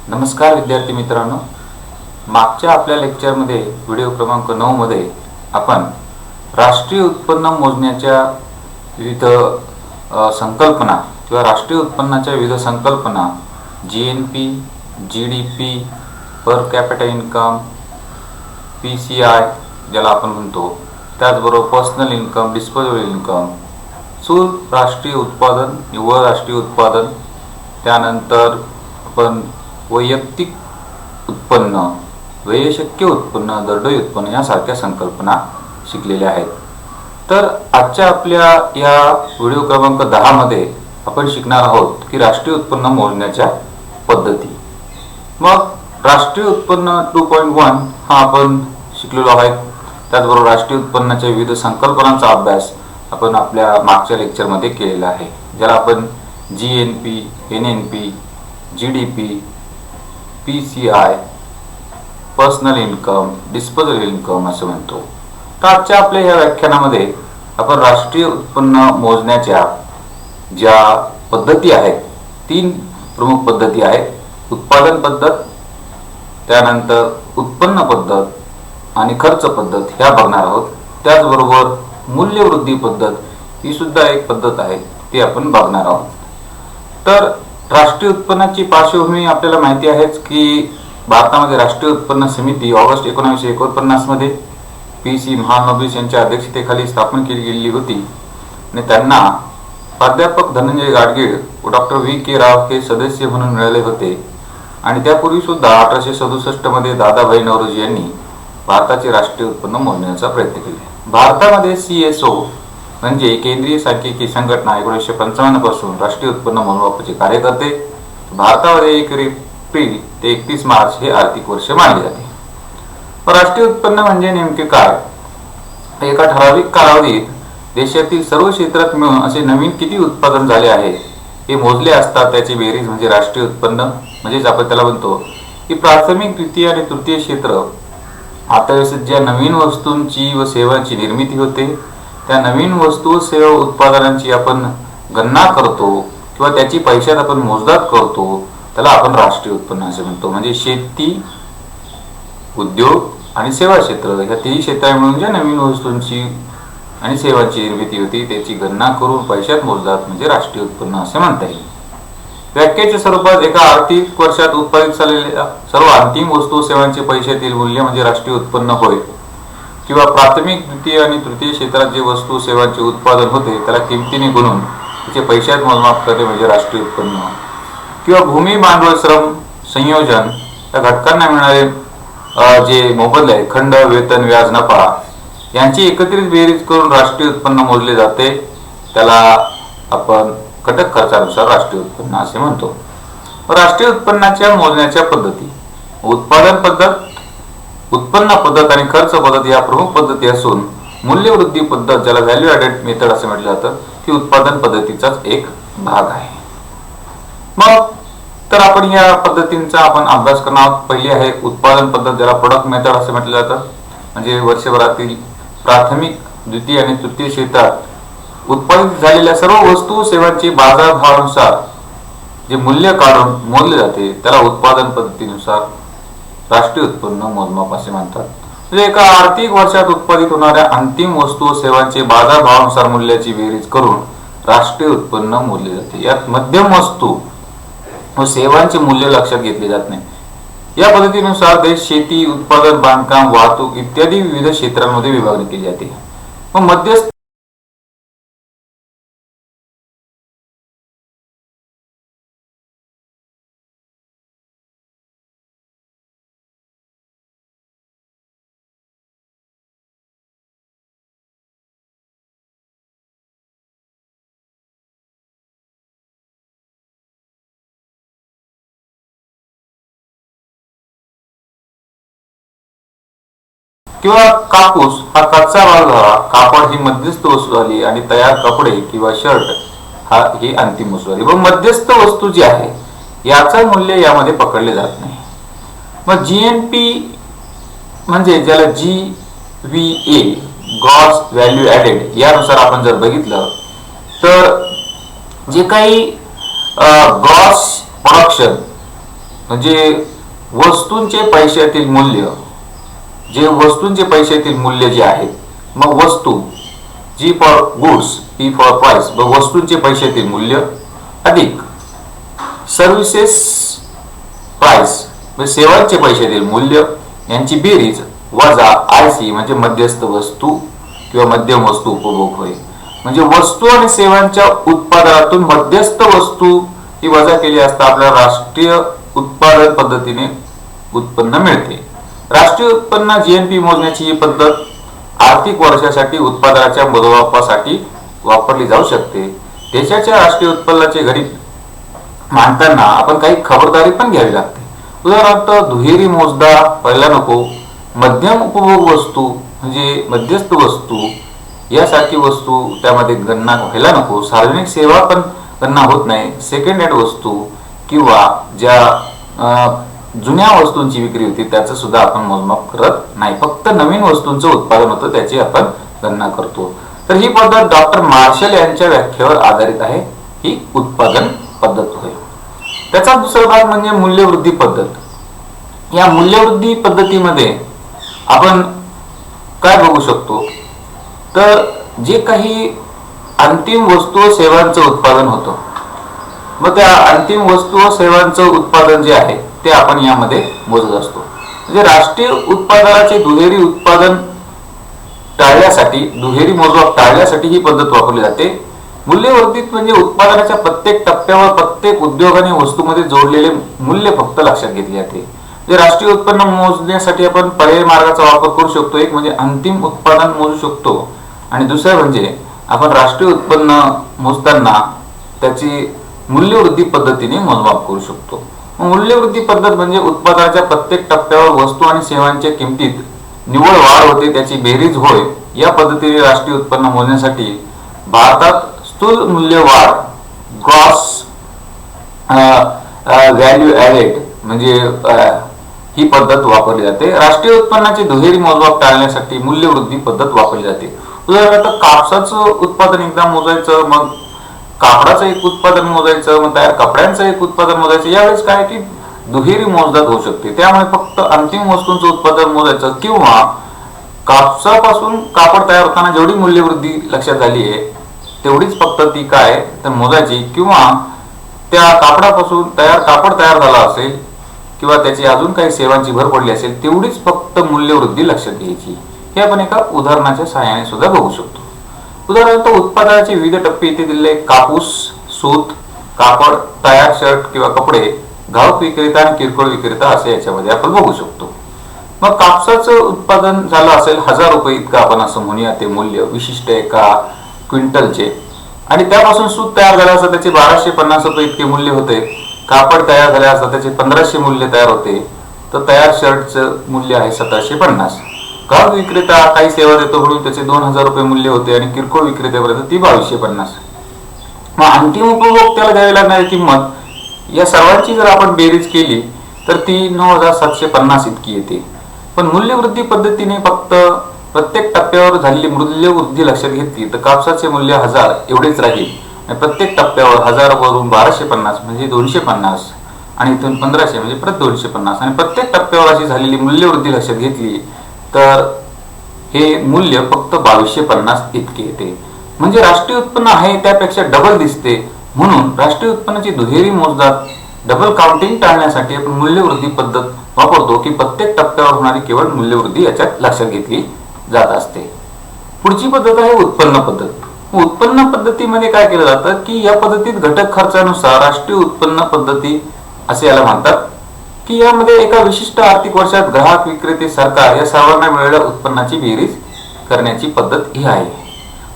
नमस्कार विद्यार्थी मित्रांनो, मागच्या आपल्या लेक्चरमध्ये व्हिडिओ क्रमांक 9 मध्ये आपण राष्ट्रीय उत्पन्न मोजण्याच्या विविध संकल्पना किंवा राष्ट्रीय उत्पन्नाच्या विविध संकल्पना GNP, GDP, per capita income, PCI ज्याला आपण म्हणतो, त्याचबरोबर पर्सनल इन्कम, डिस्पोजेबल इन्कम, स्थूल राष्ट्रीय उत्पादन, निव्वळ राष्ट्रीय उत्पादन, त्यानंतर आपण वैयक्तिक उत्पन्न, व्ययशक्य उत्पन्न, दरडोई उत्पन्न यासारख्या संकल्पना शिकलेल्या आहेत. तर आजच्या आपल्या या व्हिडिओ क्रमांक 10 मध्ये आपण शिकणार आहोत की राष्ट्रीय उत्पन्न मोजण्याच्या पद्धती. मग राष्ट्रीय उत्पन्न 2.1 हा आपण शिकलेलो आहोत. त्याचबरोबर राष्ट्रीय उत्पन्नाच्या विविध संकल्पनांचा अभ्यास आपण आपल्या मागच्या लेक्चरमध्ये केलेला आहे, ज्याला आपण GNP, NNP, GDP, PCI, personal income, disposable income असं म्हणतो. तर आजच्या आपल्या या व्याख्यानामध्ये आपण राष्ट्रीय उत्पन्न मोजण्याच्या ज्या पद्धती आहेत, 3 प्रमुख पद्धती आहेत. उत्पादन पद्धत, त्यानंतर उत्पन्न पद्धत आणि खर्च पद्धत ह्या बघणार आहोत. त्याचबरोबर मूल्यवृद्धी पद्धत ही सुद्धा एक पद्धत आहे, ती आपण बघणार आहोत. तर राष्ट्रीय उत्पन्नाची पार्श्वभूमी आपल्याला माहिती आहेच की भारतामध्ये राष्ट्रीय उत्पन्न समिती ऑगस्ट 1949 मध्ये PC महालनोबिस यांच्या अध्यक्षतेखाली स्थापन केली गेलेली होती आणि त्यांना प्राध्यापक धनंजय गाडगीळ व डॉक्टर VK राव हे सदस्य म्हणून मिळाले होते. आणि त्यापूर्वी सुद्धा 1867 मध्ये दादाभाई नौरोजी यांनी भारताचे राष्ट्रीय उत्पन्न मोजण्याचा प्रयत्न केला. भारतामध्ये CSO म्हणजे केंद्रीय सांख्यिकी संघटना 1955 पासून राष्ट्रीय उत्पन्न मोजमापाचे कार्य करते. भारतामध्ये 1 एप्रिल ते 31 मार्च हे आर्थिक वर्ष मानले जाते. राष्ट्रीय उत्पन्न म्हणजे नेमके काय? एका ठराविक कालावधीत देशातील सर्व क्षेत्रात मिळून असे नवीन किती उत्पादन झाले आहे हे मोजले असता त्याची बेरीज म्हणजे राष्ट्रीय उत्पन्न. म्हणजेच आपण त्याला म्हणतो की प्राथमिक, द्वितीय आणि तृतीय क्षेत्र अर्थव्यवस्थेत ज्या नवीन वस्तूंची व सेवांची निर्मिती होते, त्या नवीन वस्तू सेवा उत्पादनांची आपण गणना करतो किंवा त्याची पैशात आपण मोजदाद करतो, त्याला आपण राष्ट्रीय उत्पन्न असे म्हणतो. म्हणजे शेती, उद्योग आणि सेवा क्षेत्र ह्या 3 क्षेत्रात मिळून ज्या नवीन वस्तूंची आणि सेवांची निर्मिती होती त्याची गणना करून पैशात मोजदाद म्हणजे राष्ट्रीय उत्पन्न असे म्हणता येईल. व्याख्येच्या स्वरूपात एका आर्थिक वर्षात उत्पादित झालेल्या सर्व अंतिम वस्तू सेवांचे पैशातील मूल्य म्हणजे राष्ट्रीय उत्पन्न होय. किंवा प्राथमिक, द्वितीय आणि तृतीय क्षेत्रात जे वस्तू सेवांचे उत्पादन होते त्याला किमतीने गुणून त्याचे पैशात मोजमाप करणे म्हणजे राष्ट्रीय उत्पन्न. किंवा भूमी, भांडवल, श्रम, संयोजन या घटकांना मिळणारे जे मोबदले, खंड, वेतन, व्याज, नफा यांची एकत्रित बेरीज करून राष्ट्रीय उत्पन्न मोजले जाते. त्याला आपण घटक खर्चानुसार राष्ट्रीय उत्पन्न असे म्हणतो. राष्ट्रीय उत्पन्नाच्या मोजण्याच्या पद्धती: उत्पादन पद्धत, उत्पन्न पद्धत आणि खर्च पद्धत या प्रमुख पद्धती असून मूल्यवृद्धी पद्धत ज्याला व्हॅल्यू ॲडेड मेथड असे म्हटले जातं ती उत्पादन पद्धतीचाच एक भाग आहे. मग तर आपण या पद्धतींचा आपण अभ्यास करणार आहोत. पहिली आहे उत्पादन पद्धत ज्याला प्रोडक्ट मेथड असे म्हटले जातं. म्हणजे वर्षभरातील प्राथमिक, द्वितीय आणि तृतीय क्षेत्रात उत्पादित झालेल्या सर्व वस्तू सेवांचे बाजारभावानुसार जे मूल्य काढून मोजले जाते त्याला उत्पादन पद्धतीनुसार राष्ट्रीय उत्पन्न मोजमाप असे म्हणतात. म्हणजे एका आर्थिक वर्षात उत्पादित होणाऱ्या अंतिम वस्तू व सेवांचे बाजारभावानुसार मूल्याची बेरीज करून राष्ट्रीय उत्पन्न मोजले जाते. यात मध्यम वस्तू व सेवांचे मूल्य लक्षात घेतले जात नाही. या पद्धतीनुसार देश शेती, उत्पादन, बांधकाम, वाहतूक इत्यादी विविध क्षेत्रांमध्ये विभागणी केली जाते. मग मध्यस्थ किंवा कापूस हा कच्चा माल झाला, कापड ही मध्यस्थ वस्तू झाली आणि तयार कपडे किंवा शर्ट ही अंतिम वस्तू झाली. व मध्यस्थ वस्तू जी आहे याचं मूल्य यामध्ये पकडले जात नाही. मग GNP म्हणजे ज्याला GVA ग्रॉस व्हॅल्यू ॲडेड यानुसार आपण जर बघितलं तर जे काही ग्रॉस प्रोडक्शन म्हणजे वस्तूंचे पैशातील मूल्य, जे वस्तूंचे पैशातील मूल्य जे आहे, मग वस्तू G for goods, P for price, वस्तूंचे पैशातील मूल्य अधिक सर्व्हिसेस प्राइस, सेवांचे पैशातील मूल्य यांची बेरीज वजा आयसी म्हणजे मध्यस्थ वस्तू किंवा मध्यम वस्तू उपभोग होय. म्हणजे वस्तू आणि सेवांच्या उत्पादनातून मध्यस्थ वस्तू ही वजा केली असता आपल्याला राष्ट्रीय उत्पादन पद्धतीने उत्पन्न मिळते. राष्ट्रीय उत्पन्न जीएनपी मोजण्याची ही पद्धत आर्थिक वर्षासाठी उत्पादनाच्या मोजमापासाठी वापरली जाऊ शकते. देशाच्या राष्ट्रीय उत्पन्नाचे गणित मांडताना आपण काही खबरदारी पण घ्यावी लागते. उदाहरणार्थ दुहेरी मोजदा व्हायला नको, मध्यम उपभोग वस्तू म्हणजे मध्यस्थ वस्तू यासारखी वस्तू त्यामध्ये गणना व्हायला नको, सार्वजनिक सेवा पण गणना होत नाही, सेकंड हँड वस्तू किंवा ज्या जुन्या वस्तूंची विक्री होती त्याचं सुद्धा आपण मोजमाप करत नाही, फक्त नवीन वस्तूंचं उत्पादन होतं त्याची आपण गणना करतो. तर ही पद्धत डॉक्टर मार्शल यांच्या व्याख्येवर आधारित आहे, ही उत्पादन पद्धत होय. त्याचा दुसरा भाग म्हणजे मूल्यवृद्धी पद्धत. या मूल्यवृद्धी पद्धतीमध्ये आपण काय बघू शकतो, तर जे काही अंतिम वस्तू व सेवांचं उत्पादन होतं, मग त्या अंतिम वस्तू व सेवांचं उत्पादन जे आहे ते आपण यामध्ये मोजत असतो. म्हणजे राष्ट्रीय उत्पादनाचे दुहेरी उत्पादन टाळण्यासाठी, दुहेरी मोजमाप टाळण्यासाठी ही पद्धत वापरली जाते. मूल्यवर्धित म्हणजे उत्पादनाच्या प्रत्येक टप्प्यावर प्रत्येक उद्योग आणि वस्तूमध्ये जोडलेले मूल्य फक्त लक्षात घेतले जाते. जे राष्ट्रीय उत्पन्न मोजण्यासाठी आपण पर्यायी मार्गाचा वापर करू शकतो. एक म्हणजे अंतिम उत्पादन मोजू शकतो आणि दुसरं म्हणजे आपण राष्ट्रीय उत्पन्न मोजताना त्याची मूल्यवृद्धी पद्धतीने मोजमाप करू शकतो. मूल्यवृद्धी पद्धत म्हणजे उत्पादनाच्या प्रत्येक टप्प्यावर वस्तू आणि सेवांच्या किमतीत निव्वळ वाढ होते त्याची बेरीज होय. या पद्धतीने राष्ट्रीय उत्पन्न मोजण्यासाठी भारतात स्थूल मूल्य वाढ, ग्रॉस व्हॅल्यू ॲडेड म्हणजे ही पद्धत वापरली जाते. राष्ट्रीय उत्पन्नाची दुहेरी मोजमाप टाळण्यासाठी मूल्यवृद्धी पद्धत वापरली जाते. उदाहरणार्थ कापसाचं उत्पादन एकदा मोजायचं, मग कापडाचं एक उत्पादन मोजायचं, मग तयार कपड्यांचं एक उत्पादन मोजायचं. यावेळेस काय की दुहेरी मोजदाद होऊ शकते, त्यामुळे फक्त अंतिम वस्तूंचं उत्पादन मोजायचं किंवा कापसापासून कापड तयार होताना जेवढी मूल्यवृद्धी लक्षात झाली आहे तेवढीच फक्त ती काय तर मोजायची, किंवा त्या कापडापासून कापड तयार झाला असेल किंवा त्याची अजून काही सेवांची भर पडली असेल तेवढीच फक्त मूल्यवृद्धी लक्षात घ्यायची. हे आपण एका उदाहरणाच्या सहाय्याने सुद्धा बघू शकतो. उदाहरणार्थ उत्पादनाचे विविध टप्पे इथे दिले. कापूस, सूत, कापड, तयार शर्ट किंवा कपडे, घाऊक विक्रेता आणि किरकोळ विक्रेता असे याच्यामध्ये आपण बघू शकतो. मग कापसाचं उत्पादन झालं असेल 1000 रुपये इतकं आपण असं म्हणूया ते मूल्य विशिष्ट एका क्विंटलचे, आणि त्यापासून सूत तयार झालं असतं त्याचे 1250 रुपये इतके मूल्य होते. कापड तयार झाले असता त्याचे 1500 मूल्य तयार होते. तर तयार शर्टचं मूल्य आहे 1750. घाऊक विक्रेता काही सेवा देतो म्हणून त्याचे 2000 रुपये मूल्य होते आणि किरकोळ विक्रेत्यापर्यंत ती 2250. मग अंतिम उपभोक्त्याला द्यावी लागणारी किंमत या सर्वांची जर आपण बेरीज केली तर ती 9750 इतकी येते. पण मूल्यवृद्धी पद्धतीने फक्त प्रत्येक टप्प्यावर झालेली मूल्यवृद्धी लक्षात घेतली तर कापसाचे मूल्य 1000 एवढेच राहील आणि प्रत्येक टप्प्यावर 1000 वरून 1250 म्हणजे 250 आणि इथून 1500 म्हणजे परत 250 आणि प्रत्येक टप्प्यावर अशी झालेली मूल्यवृद्धी लक्षात घेतली तर हे मूल्य फक्त 2250 इतके येते. म्हणजे राष्ट्रीय उत्पन्न आहे त्यापेक्षा डबल दिसते. म्हणून राष्ट्रीय उत्पन्नाची दुहेरी मोजदाद डबल काउंटिंग टाळण्यासाठी आपण मूल्यवृद्धी पद्धत वापरतो की प्रत्येक टप्प्यावर होणारी केवळ मूल्यवृद्धी याच्यात लक्षात घेतली जात असते. पुढची पद्धत आहे उत्पन्न पद्धत. उत्पन्न पद्धतीमध्ये काय केलं जातं की या पद्धतीत घटक खर्चानुसार राष्ट्रीय उत्पन्न पद्धती असे याला म्हणतात की यामध्ये एका विशिष्ट आर्थिक वर्षात ग्राहक, विक्रेते, सरकार या सर्वांना मिळालेल्या उत्पन्नाची बेरीज करण्याची पद्धत ही आहे.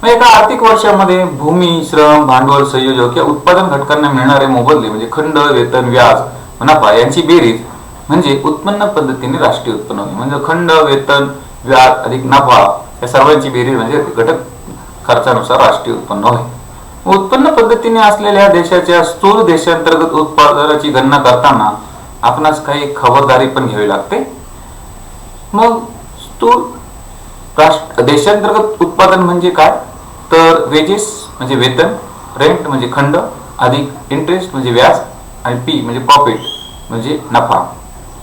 मग एका आर्थिक वर्षामध्ये भूमी, श्रम, भांडवल, संयोजक या उत्पादन घटकांना मिळणारे मोबदले म्हणजे खंड, वेतन, व्याज, नफा यांची बेरीज म्हणजे उत्पन्न पद्धतीने राष्ट्रीय उत्पन्न होते. म्हणजे खंड, वेतन, व्याज अधिक नफा या सर्वांची बेरीज म्हणजे घटक खर्चानुसार राष्ट्रीय उत्पन्न होय. उत्पन्न पद्धतीने असलेल्या देशाच्या स्थूल देशांतर्गत उत्पादनाची गणना करताना आपणास काही खबरदारी पण घ्यावी लागते. मग स्थूल देशांतर्गत उत्पादन म्हणजे काय तर वेजेस म्हणजे वेतन, रेंट म्हणजे खंड, अधिक इंटरेस्ट म्हणजे व्याज आणि पी म्हणजे प्रॉफिट म्हणजे नफा,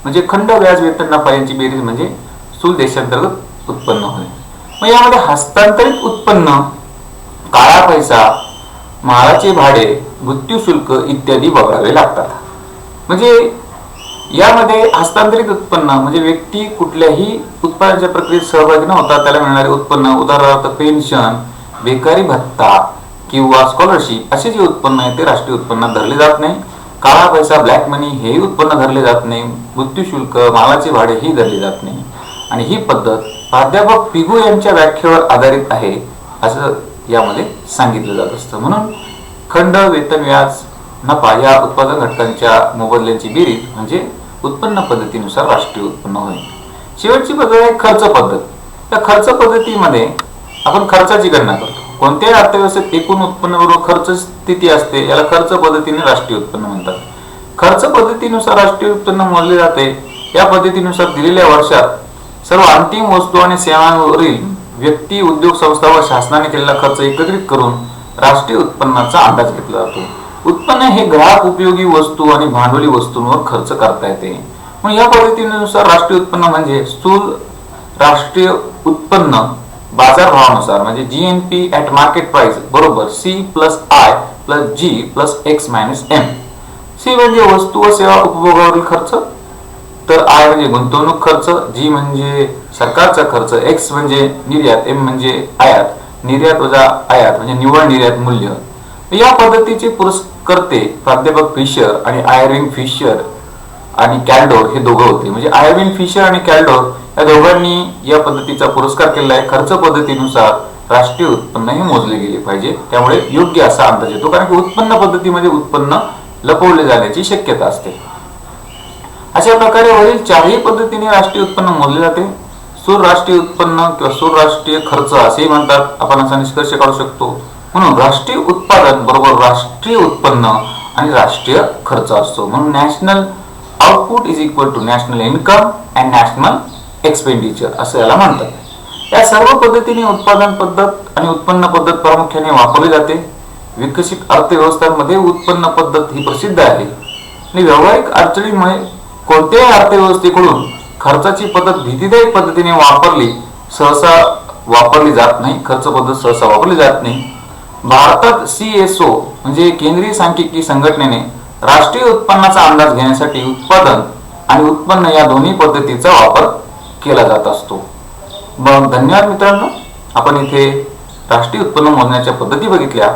म्हणजे खंड व्याज वेतन नफा यांची बेरीज म्हणजे स्थूल देशांतर्गत उत्पन्न होय. मग यामध्ये हस्तांतरित उत्पन्न, काळा पैसा, मालाचे भाडे, मृत्यू शुल्क इत्यादी वगळावे लागतात. म्हणजे यामध्ये हस्तांतरित उत्पन्न म्हणजे व्यक्ती कुठल्याही उत्पादनाच्या प्रक्रियेत सहभागी न होता त्याला मिळणारे उत्पन्न, उदाहरणार्थ पेन्शन, बेकारी भत्ता किंवा स्कॉलरशिप असे जे उत्पन्न आहे ते राष्ट्रीय उत्पन्नात धरले जात नाही. काळा पैसा, ब्लॅक मनी हेही उत्पन्न धरले जात नाही. मृत्यू शुल्क, मालाचे भाडे ही धरले जात नाही. आणि ही पद्धत प्राध्यापक पिगू यांच्या व्याख्येवर आधारित आहे असं यामध्ये सांगितलं जात असतं. म्हणून खंड, वेतन, व्याज, नफा या उत्पादन घटकांच्या मोबदल्यांची बेरीज म्हणजे उत्पन्न पद्धतीनुसार राष्ट्रीय उत्पन्न होईल. शेवटची पद्धत आहे खर्च पद्धत. त्या खर्च पद्धतीमध्ये आपण खर्चाची गणना करतो. कोणत्याही अर्थव्यवस्थेत एकूण उत्पन्न बरोबर खर्च स्थिती असते, याला खर्च पद्धतीने राष्ट्रीय उत्पन्न म्हणतात. खर्च पद्धतीनुसार राष्ट्रीय उत्पन्न मोजले जाते. या पद्धतीनुसार दिलेल्या वर्षात सर्व अंतिम वस्तू आणि सेवांवरील व्यक्ती, उद्योग संस्था व शासनाने केलेला खर्च एकत्रित करून राष्ट्रीय उत्पन्नाचा अंदाज घेतला जातो. उत्पन्न हे ग्राहक उपयोगी वस्तू आणि भांडवली वस्तूंवर खर्च करता येते. मग या पद्धतीनुसार राष्ट्रीय उत्पन्न म्हणजे स्थूल राष्ट्रीय उत्पन्न बाजारभावानुसार म्हणजे GNP ॲट मार्केट प्राइस बरोबर C+I + G + X - M. C म्हणजे वस्तू व सेवा उपभोगावरील खर्च, तर I म्हणजे गुंतवणूक खर्च, G म्हणजे सरकारचा खर्च, X म्हणजे निर्यात, M म्हणजे आयात, निर्यात वजा आयात म्हणजे निव्वळ निर्यात मूल्य. या पद्धतीचे पुरस्कर्ते प्राध्यापक फिशर आणि आयर्विन फिशर आणि कॅल्डोर हे दोघं होते. म्हणजे आयर्विन फिशर आणि कॅल्डोर या दोघांनी या पद्धतीचा पुरस्कार केला आहे. खर्च पद्धतीनुसार राष्ट्रीय उत्पन्न हे मोजले गेले पाहिजे, त्यामुळे योग्य असा अंदाज येतो. कारण की उत्पन्न पद्धतीमध्ये उत्पन्न लपवले जाण्याची शक्यता असते. अशा प्रकारे वरील चारही पद्धतीने राष्ट्रीय उत्पन्न मोजले जाते. स्थूल राष्ट्रीय उत्पन्न किंवा स्थूल राष्ट्रीय खर्च असेही म्हणतात. आपण असा निष्कर्ष काढू शकतो. म्हणून राष्ट्रीय उत्पादन बरोबर राष्ट्रीय उत्पन्न आणि राष्ट्रीय खर्च असतो. म्हणून national output is equal to national income and national expenditure असं याला म्हणतात. या सर्व पद्धतीने उत्पादन पद्धत आणि उत्पन्न पद्धत प्रामुख्याने वापरली जाते. विकसित अर्थव्यवस्थांमध्ये उत्पन्न पद्धत ही प्रसिद्ध आहे आणि व्यावहारिक अडचणींमुळे कोणत्याही अर्थव्यवस्थेकडून खर्चाची पद्धत भीतीदायक पद्धतीने सहसा वापरली जात नाही. खर्च पद्धत सहसा वापरली जात नाही. भारतात CSO म्हणजे केंद्रीय सांख्यिकी संघटनेने राष्ट्रीय उत्पन्नाचा अंदाज घेण्यासाठी उत्पादन आणि उत्पन्न या दोन्ही पद्धतीचा वापर केला जात असतो. मग धन्यवाद मित्रांनो, आपण इथे राष्ट्रीय उत्पन्न मोजण्याच्या पद्धती बघितल्या.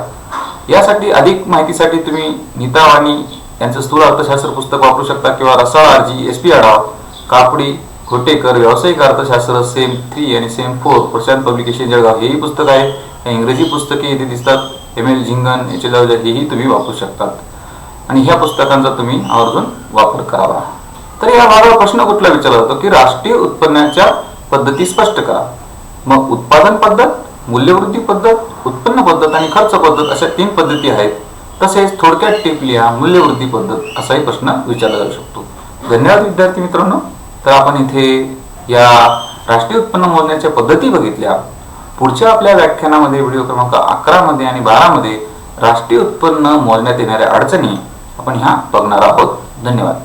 यासाठी अधिक माहितीसाठी तुम्ही नीता वाणी यांचं स्थूल अर्थशास्त्र पुस्तक वापरू शकता किंवा रसाळ RG SP आढाव, कापडी, घोटेकर व्यावसायिक अर्थशास्त्र सेम 3 आणि सेम 4 प्रशांत पब्लिकेशन जळगाव हेही पुस्तक आहे. इंग्रजी पुस्तके इथे दिसतात. ML झिंगन HL हेही तुम्ही वापरू शकतात आणि ह्या पुस्तकांचा तुम्ही आवर्जून वापर करावा. तर या भागावर प्रश्न कुठला विचारला जातो की राष्ट्रीय उत्पन्नाच्या पद्धती स्पष्ट करा. मग उत्पादन पद्धत, मूल्यवृद्धी पद्धत, उत्पन्न पद्धत आणि खर्च पद्धत अशा 3 पद्धती आहेत. तसेच थोडक्यात टिप लिहा, मूल्यवृद्धी पद्धत असाही प्रश्न विचारला जाऊ शकतो. धन्यवाद विद्यार्थी मित्रांनो. तर आपण इथे या राष्ट्रीय उत्पन्न मोजण्याच्या पद्धती बघितल्या. पुढच्या आपल्या व्याख्यानामध्ये व्हिडिओ क्रमांक 11 मध्ये आणि 12 मध्ये राष्ट्रीय उत्पन्न मोजण्यात येणाऱ्या अडचणी आपण ह्या बघणार आहोत. धन्यवाद.